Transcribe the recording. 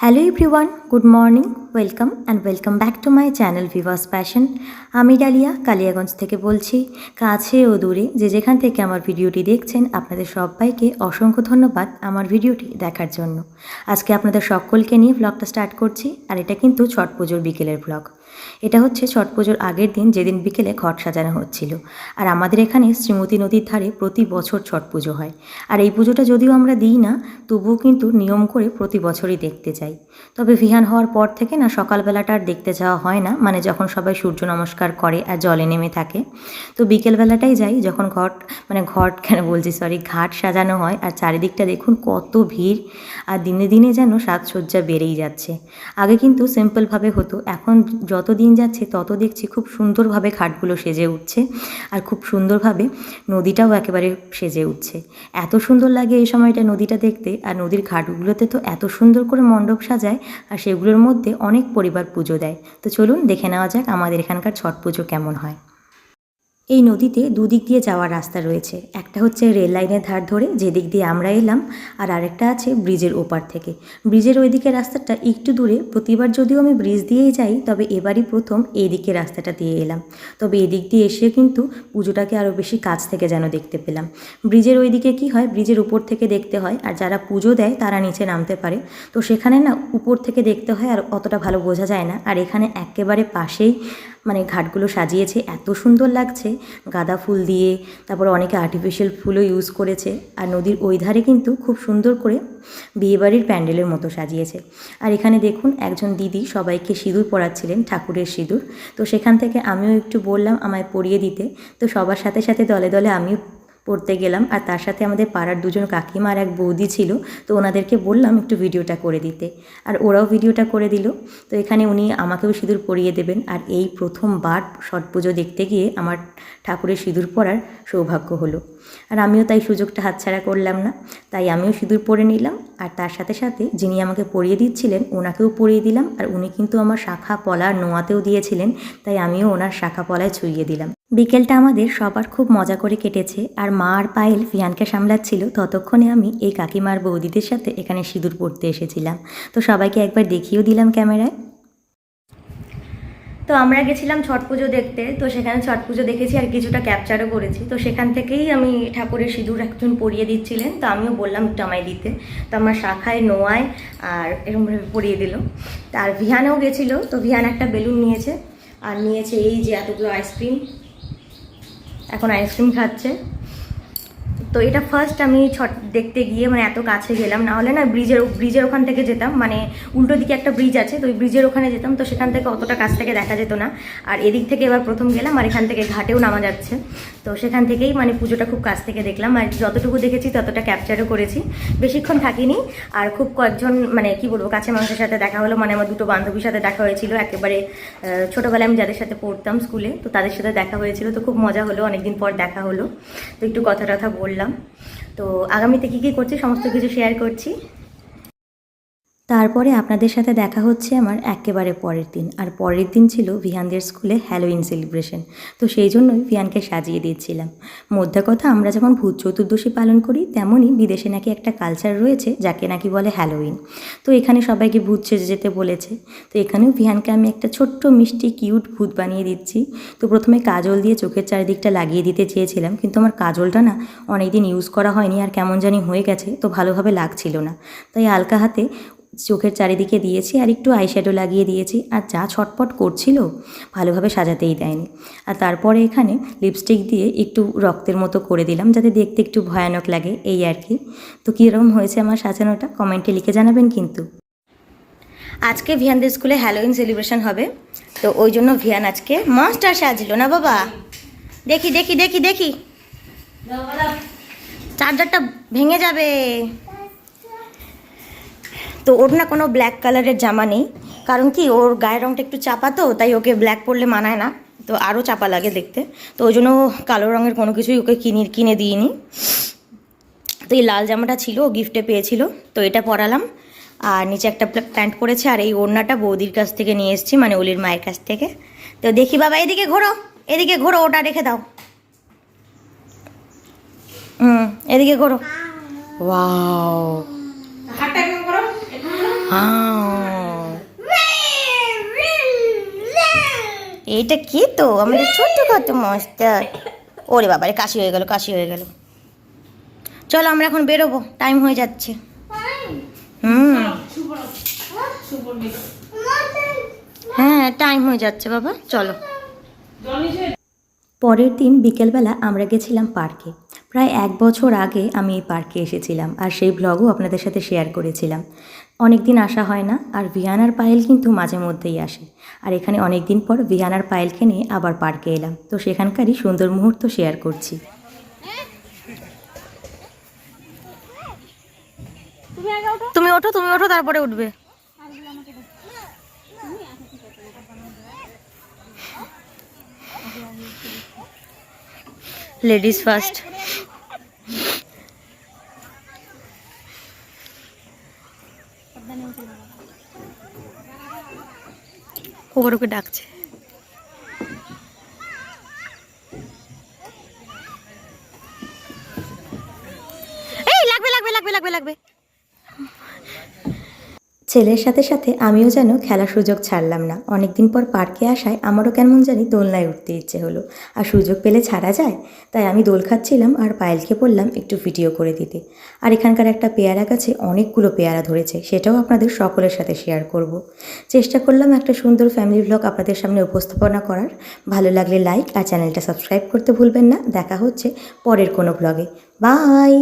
Hello everyone, good morning, welcome back to my channel Vivas passion. আমি dahlia Kaliaganj থেকে বলছি। কাছে ও দূরে যে যেখান থেকে আমার ভিডিওটি দেখছেন, আপনাদের সবাইকে অসংখ্য ধন্যবাদ আমার ভিডিওটি দেখার জন্য। আজকে আপনাদের সকলকে নিয়ে ব্লগটা স্টার্ট করছি। আর এটা কিন্তু ছট পুজোর বিকেলের ব্লগ। এটা হচ্ছে ছট পুজোর আগের দিন, যেদিন বিকেলে ঘট সাজানো হচ্ছিল। আর আমাদের এখানে শ্রীমতী নদীর ধারে প্রতি বছর ছট পুজো হয়। আর এই পুজোটা যদিও আমরা দিই না, তবুও কিন্তু নিয়ম করে প্রতি বছরই দেখতে যাই। তবে ভিহান হওয়ার পর থেকে না সকালবেলাটা আর দেখতে যাওয়া হয় না, মানে যখন সবাই সূর্য নমস্কার করে আর জলে নেমে থাকে। তো বিকেলবেলাটাই যাই, যখন ঘাট সাজানো হয়। আর চারিদিকটা দেখুন কত ভিড়, আর দিনে দিনে যেন সাজসজ্জা বেড়েই যাচ্ছে। আগে কিন্তু সিম্পলভাবে হতো, এখন যত দিন যাচ্ছে তত দেখছি খুব সুন্দরভাবে ঘাটগুলো সেজে উঠছে, আর খুব সুন্দরভাবে নদীটাও একেবারে সেজে উঠছে। এত সুন্দর লাগে এই সময়টা নদীটা দেখতে। আর নদীর ঘাটগুলোতে তো এত সুন্দর করে মণ্ডপ সাজায়, আর সেগুলোর মধ্যে অনেক পরিবার পুজো দেয়। তো চলুন দেখে নেওয়া যাক আমাদের এখানকার ছট পুজো কেমন হয়। এই নদীতে দুদিক দিয়ে যাওয়ার রাস্তা রয়েছে। একটা হচ্ছে রেল লাইনের ধার ধরে, যেদিক দিয়ে আমরা এলাম, আর আরেকটা আছে ব্রিজের ওপার থেকে। ব্রিজের ওই দিকের রাস্তাটা একটু দূরে। প্রতিবার যদিও আমি ব্রিজ দিয়েই যাই, তবে এবারই প্রথম এই দিকে রাস্তাটা দিয়ে এলাম। তবে এদিক দিয়ে এসে কিন্তু পুজোটাকে আরও বেশি কাছ থেকে যেন দেখতে পেলাম। ব্রিজের ওই দিকে কী হয়, ব্রিজের উপর থেকে দেখতে হয়, আর যারা পুজো দেয় তারা নিচে নামতে পারে। তো সেখানে না উপর থেকে দেখতে হয়, আর অতটা ভালো বোঝা যায় না। আর এখানে একেবারে পাশেই মানে ঘাটগুলো সাজিয়েছে, এত সুন্দর লাগছে গাঁদা ফুল দিয়ে। তারপর অনেকে আর্টিফিশিয়াল ফুলও ইউজ করেছে। আর নদীর ওই ধারে কিন্তু খুব সুন্দর করে বিয়েবাড়ির প্যান্ডেলের মতো সাজিয়েছে। আর এখানে দেখুন একজন দিদি সবাইকে সিঁদুর পরাচ্ছিলেন, ঠাকুরের সিঁদুর। তো সেখান থেকে আমিও একটু বললাম আমায় পরিয়ে দিতে। তো সবার সাথে সাথে দলে দলে আমিও পড়তে গেলাম। আর তার সাথে আমাদের পাড়ার দুজন কাকিমা আর এক বৌদি ছিল, তো ওনাদেরকে বললাম একটু ভিডিওটা করে দিতে, আর ওরাও ভিডিওটা করে দিল। তো এখানে উনি আমাকেও সিঁদুর পরিয়ে দেবেন। আর এই প্রথমবার ছট পুজো দেখতে গিয়ে আমার ঠাকুরের সিঁদুর পরার সৌভাগ্য হলো। আর আমিও তাই সুযোগটা হাতছাড়া করলাম না, তাই আমিও সিঁদুর পরে নিলাম। আর তার সাথে সাথে যিনি আমাকে পরিয়ে দিচ্ছিলেন ওনাকেও পরিয়ে দিলাম। আর উনি কিন্তু আমার শাখা পলা নোয়াতেও দিয়েছিলেন, তাই আমিও ওনার শাখা পলায় ছুঁয়ে দিলাম। বিকেলটা আমাদের সবার খুব মজা করে কেটেছে। আর মা আর পায়েল ভিয়ানকে সামলাচ্ছিল, ততক্ষণে আমি এই কাকিমার বৌদিদের সাথে এখানে সিঁদুর পরতে এসেছিলাম। তো সবাইকে একবার দেখিয়েও দিলাম ক্যামেরায়। তো আমরা গেছিলাম ছট পুজো দেখতে, তো সেখানে ছট পুজো দেখেছি আর কিছুটা ক্যাপচারও করেছি। তো সেখান থেকেই আমি ঠাকুরের সিঁদুর একজন পরিয়ে দিচ্ছিলেন, তো আমিও বললাম একটু আমায় দিতে। তো আমার শাখায় নোয়ায় আর এরকমভাবে পরিয়ে দিল। আর ভিয়ানেও গেছিলো, তো ভিয়ান একটা বেলুন নিয়েছে, আর নিয়েছে এই যে এতগুলো আইসক্রিম। এখন আইসক্রিম খাচ্ছে। তো এটা ফার্স্ট আমি ছট দেখতে গিয়ে মানে এত কাছে গেলাম, না হলে না ব্রিজের ওখান থেকে যেতাম, মানে উল্টো দিকে একটা ব্রিজ আছে, তো ওই ব্রিজের ওখানে যেতাম, তো সেখান থেকে অতটা কাছ থেকে দেখা যেত না। আর এদিক থেকে এবার প্রথম গেলাম, আর এখান থেকে ঘাটেও নামা যাচ্ছে। তো সেখান থেকেই মানে পুজোটা খুব কাছ থেকে দেখলাম। আর যতটুকু দেখেছি ততটা ক্যাপচারও করেছি। বেশিক্ষণ থাকিনি। আর খুব কয়েকজন মানে কি বলবো কাছে মানুষের সাথে দেখা হলো, মানে আমার দুটো বান্ধবীর সাথে দেখা হয়েছিল, একেবারে ছোটোবেলায় আমি যাদের সাথে পড়তাম স্কুলে, তো তাদের সাথে দেখা হয়েছিল। তো খুব মজা হলো, অনেকদিন পর দেখা হলো। তো একটু কথা টথা বললাম। তো আগামীতে কী কী করছি সমস্ত কিছু শেয়ার করছি। তারপরে আপনাদের সাথে দেখা হচ্ছে আমার একেবারে পরের দিন। আর পরের দিন ছিল ভিহানদের স্কুলে হ্যালোইন সেলিব্রেশন। তো সেই জন্যই ভিহানকে সাজিয়ে দিয়েছিলাম। মধ্যে কথা, আমরা যেমন ভূত চতুর্দশী পালন করি, তেমনই বিদেশে নাকি একটা কালচার রয়েছে যাকে নাকি বলে হ্যালোইন। তো এখানে সবাইকে ভূত সেজে যেতে বলেছে। তো এখানেও ভিহানকে আমি একটা ছোট্ট মিষ্টি কিউট ভূত বানিয়ে দিচ্ছি। তো প্রথমে কাজল দিয়ে চোখের চারিদিকটা লাগিয়ে দিতে চেয়েছিলাম, কিন্তু আমার কাজলটা না অনেকদিন ইউজ করা হয়নি, আর কেমন জানি হয়ে গেছে, তো ভালোভাবে লাগছিল না। তাই হালকা হাতে চোখের চারিদিকে দিয়েছি, আর একটু আইশ্যাডো লাগিয়ে দিয়েছি। আর যা ছটপট করছিল, ভালোভাবে সাজাতেই দেয়নি। আর তারপরে এখানে লিপস্টিক দিয়ে একটু রক্তের মতো করে দিলাম, যাতে দেখতে একটু ভয়ানক লাগে, এই আর কি। তো কীরকম হয়েছে আমার সাজানোটা কমেন্টে লিখে জানাবেন কিন্তু। আজকে ভিয়ানদের স্কুলে হ্যালোইন সেলিব্রেশন হবে, তো ওই জন্য ভিয়ান আজকে মনস্টার সাজলো না বাবা। দেখি দেখি দেখি দেখি, চার্জারটা ভেঙে যাবে। তো ওর না কোনো ব্ল্যাক কালারের জামা নেই, কারণ কি ওর গায়ের রঙটা একটু চাপা, তো তাই ওকে ব্ল্যাক পরলে মানায় না, তো আরও চাপা লাগে দেখতে। তো ওই জন্য কালো রঙের কোনো কিছুই ওকে কিনে দিইনি। তো এই লাল জামাটা ছিল, ও গিফটে পেয়েছিল, তো এটা পরালাম। আর নিচে একটা প্যান্ট পরেছে। আর এই ওড়নাটা বৌদির কাছ থেকে নিয়ে এসেছি, মানে অলির মায়ের কাছ থেকে। তো দেখি বাবা, এদিকে ঘোরো, এদিকে ঘোরো, ওটা রেখে দাও। এদিকে ঘোরো। ওয়াও, হ্যাঁ এইটা কি তো আমাদের ছোট্ট খাটো মাস্টার। ওরে বাবারে কাশি হয়ে গেল, কাশি হয়ে গেল। চলো আমরা এখন বেরোবো, টাইম হয়ে যাচ্ছে। হ্যাঁ টাইম হয়ে যাচ্ছে বাবা, চলো। পরের দিন বিকেলবেলা আমরা গেছিলাম পার্কে। প্রায় 1 বছর আগে আমি এই পার্কে এসেছিলাম, আর সেই ব্লগও আপনাদের সাথে শেয়ার করেছিলাম। অনেক দিন আসা হয় না, আর ভিয়ান আর পায়েল কিন্তু মাঝে মধ্যেই আসে। আর এখানে অনেক দিন পর ভিয়ান আর পায়েলকে নিয়ে আবার পার্কে এলাম, তো সেখানকারই সুন্দর মুহূর্ত শেয়ার করছি। তুমি ওঠো, তুমি ওঠো, তারপরে উঠবে। Ladies first. ওকে ডাকছে। এই লাগবে লাগবে লাগবে লাগবে লাগবে। ছেলের সাথে সাথে আমিও যেন খেলার সুযোগ ছাড়লাম না। অনেক দিন পর পার্কে আসায় আমারও কেমন জানি দোলনায় উঠতে ইচ্ছে হলো, আর সুযোগ পেলে ছাড়া যায়। তাই আমি দোল খাচ্ছিলাম আর পায়েলকে বললাম একটু ভিডিও করে দিতে। আর এখানকার একটা পেয়ারা গাছে অনেকগুলো পেয়ারা ধরেছে, সেটাও আপনাদের সকলের সাথে শেয়ার করব। চেষ্টা করলাম একটা সুন্দর ফ্যামিলি ব্লগ আপনাদের সামনে উপস্থাপনা করার। ভালো লাগলে লাইক আর চ্যানেলটা সাবস্ক্রাইব করতে ভুলবেন না। দেখা হচ্ছে পরের কোনো ব্লগে। বাই।